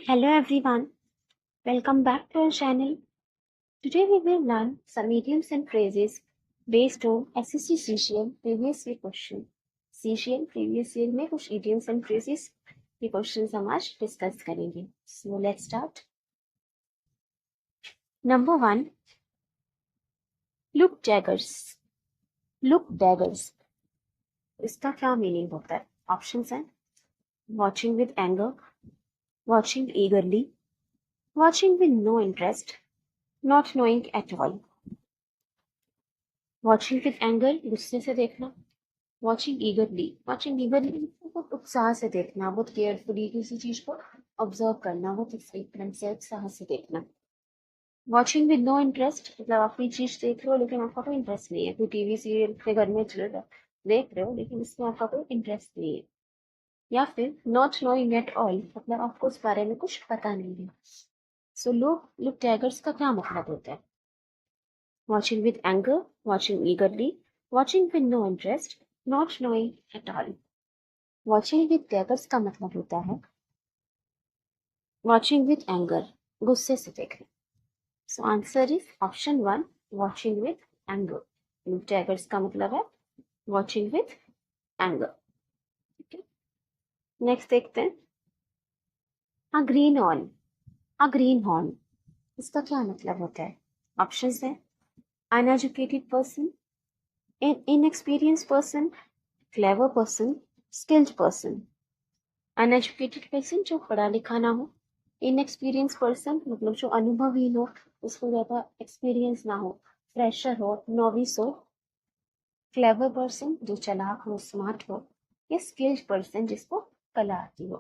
Hello everyone, welcome back to our channel. Today we will learn some idioms and phrases based on SSC CGL previous year question. CGL previous year में कुछ idioms and phrases के questions हम आज discuss करेंगे. So let's start. Number 1, look daggers. Look daggers. इसका क्या meaning होता है? Options हैं watching with anger, watching eagerly, watching with no interest, not knowing at all. Watching with anger गुस्से से देखना, वॉचिंग ईगरली बहुत उत्साह से देखना, बहुत केयरफुली किसी चीज को ऑब्जर्व करना, बहुत एक्साइटमेंट से उत्साह से देखना. वॉचिंग विद नो इंटरेस्ट मतलब आप कोई चीज देख रहे हो लेकिन आपका कोई इंटरेस्ट नहीं है, कोई टीवी सीरियल के घर में चल रहा देख रहे हो लेकिन इसमें आपका कोई इंटरेस्ट नहीं है. या फिर नॉट नोइंग एट ऑल मतलब आपको उस बारे में कुछ पता नहीं है. सो लुक टैगर्स का क्या मतलब होता है? Watching with anger, watching eagerly, watching with no interest, not knowing at all. Watching with daggers का मतलब होता है watching with anger, गुस्से से देखना. So answer is option 1, watching with anger. With daggers का मतलब है watching with anger. Okay. Next देखते हैं a green horn. A green horn इसका क्या मतलब होता है? Options है uneducated person, an inexperienced person, clever person, skilled person. Uneducated person जो पढ़ा लिखा ना हो, इनएक्सपीरियंस पर्सन मतलब जो अनुभवहीन हो, उसको ज्यादा एक्सपीरियंस ना हो, फ्रेशर हो, नोविस हो, क्लेवर पर्सन जो चालाक हो, स्मार्ट हो, या स्किल्ड पर्सन जिसको कला आती हो.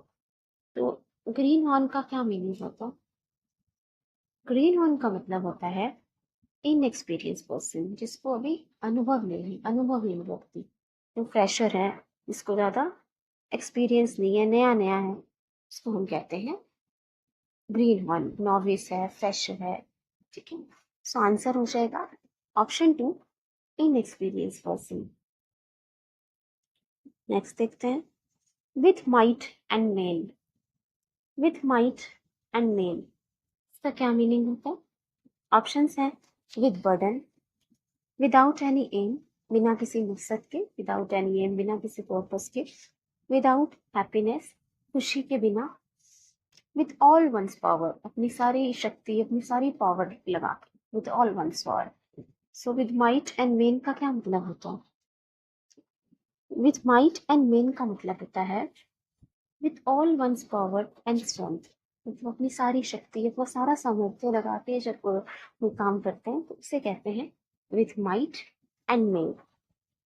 तो ग्रीन हॉर्न का क्या मीनिंग होता है? ग्रीन हॉर्न का मतलब होता है इनएक्सपीरियंस पर्सन जिसको अभी अनुभव नहीं है, अनुभवहीन व्यक्ति जो फ्रेशर है, जिसको ज्यादा एक्सपीरियंस नहीं है, नया नया है, उसको हम कहते हैं ग्रीन वन. नॉविस है, फ्रेशर है. ठीक है. सो आंसर हो जाएगा ऑप्शन 2, इनएक्सपीरियंस पर्सन. नेक्स्ट देखते हैं with might and main. With might and main इसका क्या मीनिंग होता है? ऑप्शंस हैं with burden, without any aim बिना किसी मकसद के, विदाउट एनी एम बिना किसी पर्पस के, विदाउट हैप्पीनेस खुशी के बिना, विथ ऑल वंस पावर अपनी सारी शक्ति, अपनी सारी पावर लगा के, with all one's power. So with might and main का क्या मतलब होता है? विथ माइट एंड मेन का मतलब होता है with all one's power and strength. मतलब अपनी सारी शक्ति, अपना सारा सामर्थ्य लगा के जब वो काम करते हैं तो उसे कहते हैं विथ माइट एंड मेन.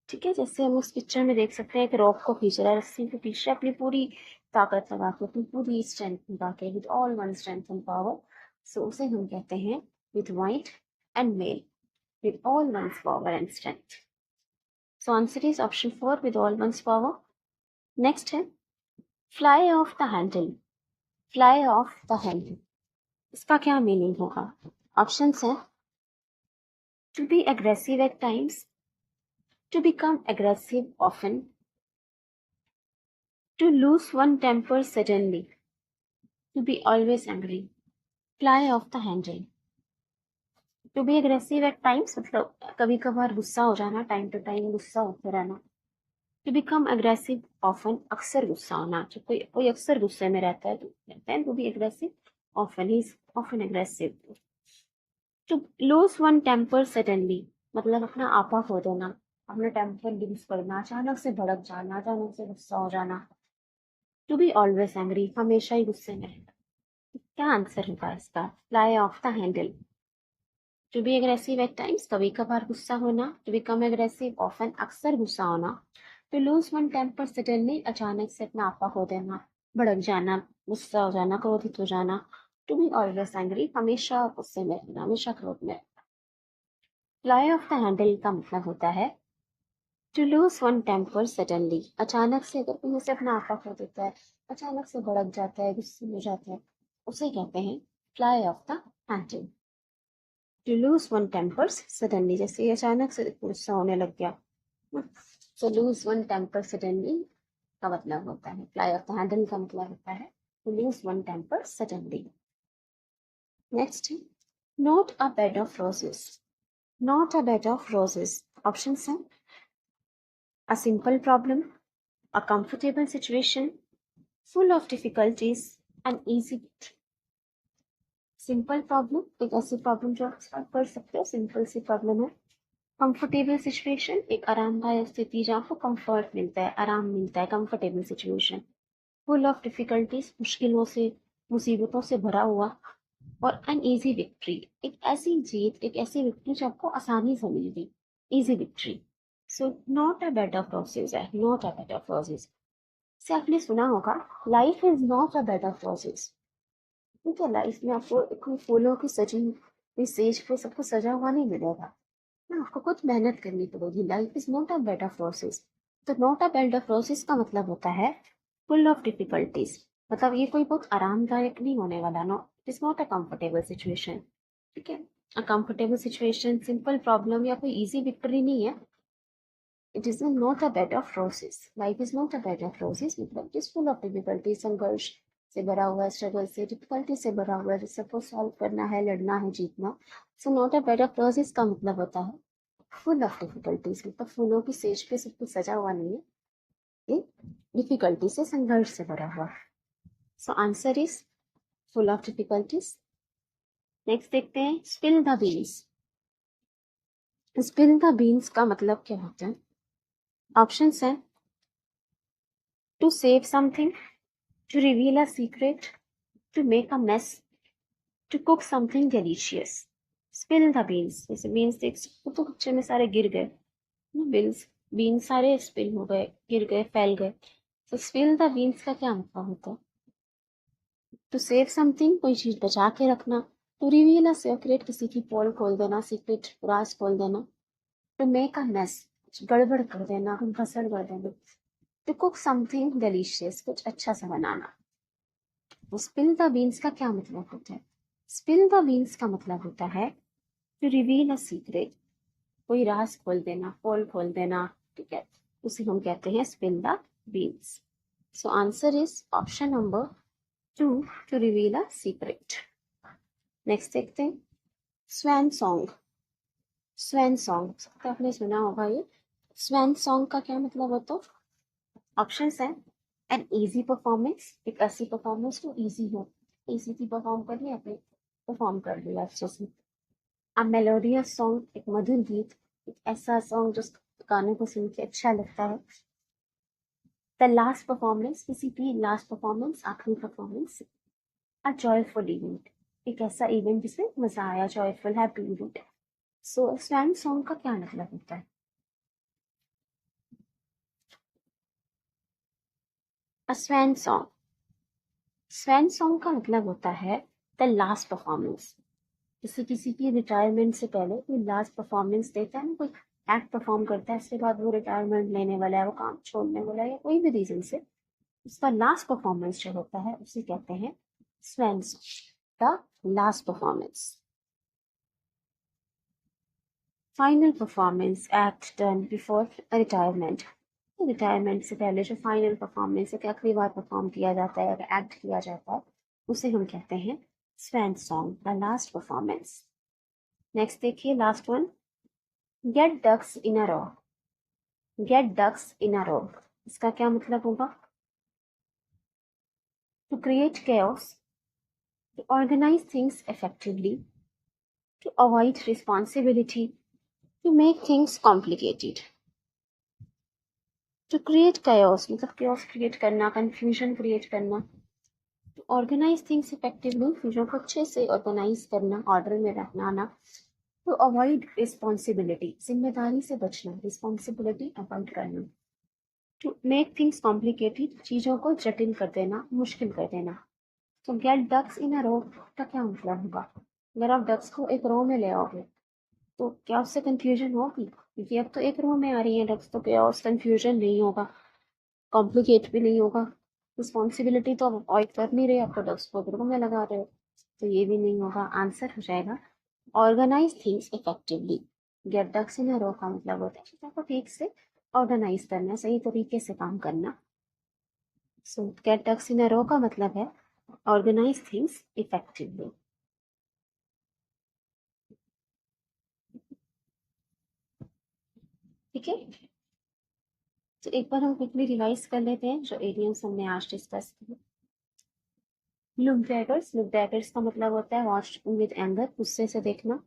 ठीक है. जैसे हम उस पिक्चर में देख सकते हैं एक रॉक को खींच रहा है, रस्सी को खींच रहा है अपनी पूरी ताकत लगा के, अपनी पूरी स्ट्रेंथ लगा के, with all one strength and power. So उसे हम कहते हैं with might and main, with all one's power and strength. So answer is option 4, with all one's power. Next है fly off the handle. Fly off the handle इसका क्या meaning होगा? Options हैं to be aggressive at times, to become aggressive often, to lose one temper suddenly, to be always angry. Fly off the handle. To be aggressive at times मतलब कभी कभार गुस्सा हो जाना, टाइम टू टाइम गुस्सा होते रहना. टू बिकम अग्रेसिव ऑफन अक्सर गुस्सा होना, जब कोई अक्सर गुस्से में रहता है तो कहते हैं to be aggressive often, he is often aggressive. To lose one temper suddenly मतलब अपना आपा खो देना, अपना टेम्पर लूज करना, अचानक से भड़क जाना, अचानक से गुस्सा हो जाना. टू बी ऑलवेज एंग्री हमेशा ही गुस्से में रहना. क्या आंसर होगा इसका? Fly off the handle. To be aggressive at times कभी कभार गुस्सा होना, टू बिकम एग्रेसिव ऑफन अक्सर गुस्सा होना, to lose one temper suddenly अचानक से अपना आपा खो देना, भड़क जाना, गुस्सा हो जाना, क्रोधित हो जाना. टू बी ऑलवेज एंग्री हमेशा गुस्से में रहना, हमेशा क्रोध में. फ्लाई ऑफ द हैंडल का मतलब होता है to lose one temper suddenly अचानक से अगर कोई उसे अपना आपा खो देता है, अचानक से भड़क जाता है, गुस्से में जाता है, उसे कहते हैं fly off the handle. To lose one tempers suddenly जैसे अचानक से गुस्सा होने लग गया, so lose one temper suddenly का मतलब होता है, फ्लाई ऑफ द हैंडल का मतलब होता है to lose one temper suddenly. Next, not a bed of roses. Not a bed of roses. Options are a simple problem, a comfortable situation, full of difficulties, an easy victory. Simple problem, एक ऐसी problem जो आप solve कर सकते हो, simple सी problem है. Comfortable situation, एक आरामदायक स्थिति जहाँ आपको कंफर्ट मिलता है, आराम मिलता है, comfortable situation. Full of difficulties, मुश्किलों से, मुसीबतों से भरा हुआ. और अन ईजी विक्ट्री, एक ऐसी जीत, एक ऐसी विक्ट्री जो आपको आसानी से मिल गई, easy victory. So not a bed of roses है, not a bed of roses. से आपने सुना होगा, life is not a bed of roses. ठीक है, लाइफ में आपको कोई फूलों की सजी हुई सेज पे सबको सजा हुआ नहीं मिलेगा ना, आपको कुछ मेहनत करनी पड़ेगी. Life is not a bed of roses. तो not a bed of roses का मतलब होता है फुल ऑफ डिफिकल्टीज. मतलब ये कोई बहुत आरामदायक नहीं होने वाला. No, it is not a comfortable situation. ठीक है, a comfortable situation, simple problem या कोई इजी विक्ट्री नहीं है. It is not a bed of roses. Life is not a bed of roses, मतलब it is full of difficulty, संघर्ष से भरा हुआ है, स्ट्रगल से, डिफिकल्टी से भरा हुआ है, सबको सॉल्व करना है, लड़ना है, जीतना. सो not a bed of roses का मतलब होता है फुल ऑफ डिफिकल्टीज, मतलब फूलों की सेज पे सब कुछ सजा हुआ नहीं है, ये डिफिकल्टी से, संघर्ष से भरा हुआ. So answer is full of difficulties. Next देखते हैं, spill the beans. Spill the beans का मतलब क्या होता है? ऑप्शंस है to save something, to reveal a secret, to make a mess, to cook something delicious. Spill the beans, जैसे beans देख सकते तो कुछ में सारे गिर गए, बीन्स बीन्स सारे स्पिल हो गए, गिर गए, फैल गए. तो स्पिल द बीन्स का क्या मतलब होता है? टू सेव समथिंग, कोई चीज बचा के रखना. टू रिवील अ सीक्रेट, किसी की पोल खोल देना, सीक्रेट राज खोल देना. टू मेक अ मेस, गड़बड़ कर देना, गड़बड़ कर देना. टू कुक समथिंग डिलीशियस, कुछ अच्छा सा बनाना. स्पिल द बीन्स का क्या मतलब होता है? स्पिल द बीन्स का मतलब होता है टू रिवील अ सीक्रेट, कोई राज खोल देना, पोल खोल देना. ठीक है, उसे हम कहते हैं spill the beans. So answer is option number 2, to reveal a secret. Next देखते हैं, स्वैन सॉन्ग. स्वैन सॉन्ग आपने सुना होगा. ये स्वैन सॉन्ग का क्या मतलब होता है? ऑप्शंस है एन इजी परफॉर्मेंस, एक ऐसी परफॉर्मेंस जो इजी हो, इजी की परफॉर्म कर लिया, आपने परफॉर्म कर लिया अच्छे से. अ मेलोडियस सॉन्ग, एक मधुर गीत, एक ऐसा सॉन्ग जो गाने को सुन के अच्छा लगता है. द लास्ट परफॉर्मेंस, किसी की लास्ट परफॉर्मेंस, आखिरी परफॉर्मेंस. अ जॉयफुल इवेंट, एक ऐसा इवेंट जिसमें मजा आया, जॉयफुल, हैप्पी इवेंट. सो स्वैन सॉन्ग का क्या मतलब होता है? अ स्वैन सॉन्ग, स्वैन सॉन्ग का मतलब होता है द लास्ट परफॉर्मेंस. जैसे किसी की रिटायरमेंट से पहले कोई लास्ट परफॉर्मेंस देता है ना, कोई एक्ट परफॉर्म करता है, इसके बाद वो रिटायरमेंट लेने वाला है, वो काम छोड़ने वाला है, या कोई भी रीजन से उसका लास्ट परफॉर्मेंस जो होता है उसे कहते हैं swan song, the last performance. Final performance, act done before retirement. Retirement से पहले जो फाइनल परफॉर्मेंस है, आखिरी बार परफॉर्म किया जाता है, एक्ट किया जाता है, उसे हम कहते हैं swan song, the last performance. Next देखिए, last one, get ducks in a row. Get ducks in a row, इसका क्या मतलब होगा? To create chaos, to organize things effectively, to avoid responsibility, to make things complicated. To create chaos, मतलब chaos create करना, confusion create करना. To organize things effectively, चीजों को अच्छे से organize करना, order में रखना. To avoid responsibility, जिम्मेदारी से बचना, responsibility avoid करना. To make things complicated, चीजों को जटिल कर देना, मुश्किल कर देना. तो gate ducks in a row का क्या मतलब होगा? अगर आप डक्स को एक रो में ले आओगे तो क्या उससे कंफ्यूजन होगी? क्योंकि अब तो एक रो में आ रही है डक्स, तो क्या उस कंफ्यूजन नहीं होगा, कॉम्प्लिकेट भी नहीं होगा. रिस्पॉन्सिबिलिटी तो आप अवॉइड कर नहीं रहे, आप तो डक्स को एक रो में लगा रहे हो, तो ये भी नहीं होगा. आंसर हो जाएगा organise things effectively. Get ducks in a row का मतलब होता है चीज़ों को ठीक से ऑर्गेनाइज करना, सही तरीके से काम करना. सो gate ducks in a row का मतलब है organize things effectively. ठीक है, तो एक बार हम क्विकली रिवाइज कर लेते हैं जो एडियम्स हमने आज डिस्कस किए. लुक डैगर्स का मतलब होता है वॉच विद एंगर, गुस्से से देखना.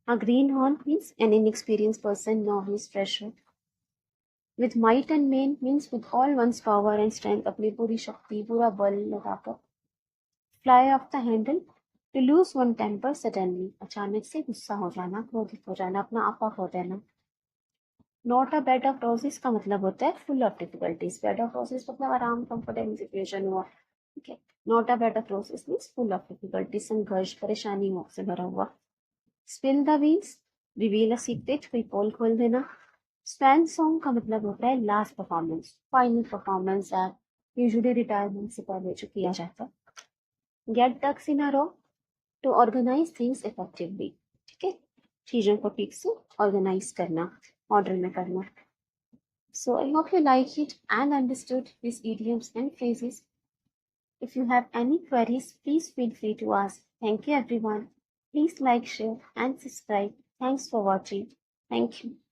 A greenhorn means an inexperienced person, no, he's fresher. With might and main means with all one's power and strength, अपनी पूरी शक्ति पूरा बल लगाकर. Fly off the handle, to lose one temper suddenly, अचानक से गुस्सा हो जाना, क्रोधित हो जाना, अपना आपा खो देना. Not a bed of roses का मतलब होता है full of difficulties. Bed of roses मतलब आराम कंफर्टेबल सिचुएशन हुआ. ठीक है, Not a bed of roses means full of difficulties, संघर्ष परेशानी से भरा हुआ. Spill the beans, reveal a secret, कोई पोल खोल देना. Swan song का मतलब होता है लास्ट परफॉर्मेंस, फाइनल परफॉर्मेंस है, यूजुअली रिटायरमेंट से पहले जो किया जाता है. Get ducks in a row, to organize things effectively. ठीक है, चीजों को ठीक से ऑर्गेनाइज करना, ऑर्डर में करना. So I hope you like it and understood these idioms and phrases. If you have any queries, please feel free to ask. Thank you everyone. Please like, share and subscribe. Thanks for watching. Thank you.